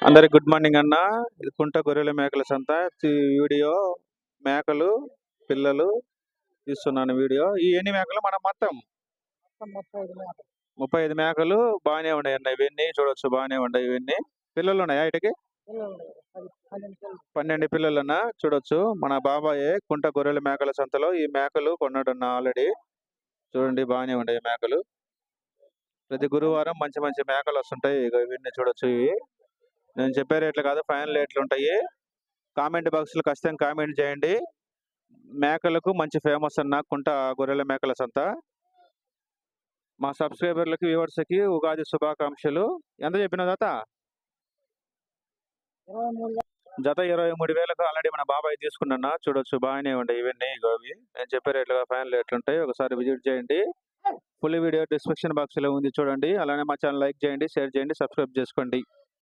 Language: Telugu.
అందరికి గుడ్ మార్నింగ్ అన్న. ఇది కుంట గొర్రెల మేకల సంత. ఈ వీడియో మేకలు పిల్లలు తీస్తున్నాను వీడియో. ఈ ఎన్ని మేకలు మనం మొత్తం 35 మేకలు బాగానే ఉన్నాయి అన్న. ఇవన్నీ చూడొచ్చు, బాగానే ఉన్నాయి. ఇవన్నీ పిల్లలు ఉన్నాయా ఇటుకి? 12 పిల్లలు అన్న. చూడొచ్చు మన బాబాయే కుంట గొర్రెల మేకల సంతలో ఈ మేకలు కొన్నాడన్న ఆల్రెడీ. చూడండి బాగానే ఉన్నాయి మేకలు. ప్రతి గురువారం మంచి మంచి మేకలు వస్తుంటాయి. ఇవన్నీ చూడొచ్చు. ఇవి నేను చెప్పే రేట్లు కాదు, ఫైనల్ రేట్లు ఉంటాయి. కామెంట్ బాక్స్ లో ఖచ్చితంగా కామెంట్ చేయండి. మేకలకు మంచి ఫేమస్ అన్న కుంట గొర్రెల మేకల సంత. మా సబ్స్క్రైబర్లకి వ్యూవర్స్ కి ఉగాది శుభాకాంక్షలు. ఎంత చెప్పిన జత 23,000 ఆల్రెడీ మన బాబాయ్ తీసుకున్నా. చూడొచ్చు బాగానే ఉంటాయి ఇవన్నీ. ఇవి నేను చెప్పే రేట్లుగా ఫైనల్ రేట్లు ఉంటాయి. ఒకసారి విజిట్ చేయండి. ఫుల్ వీడియో డిస్క్రిప్షన్ బాక్స్ లో ఉంది చూడండి. అలానే మా ఛానల్ లైక్ చేయండి, షేర్ చేయండి, సబ్స్క్రైబ్ చేసుకోండి.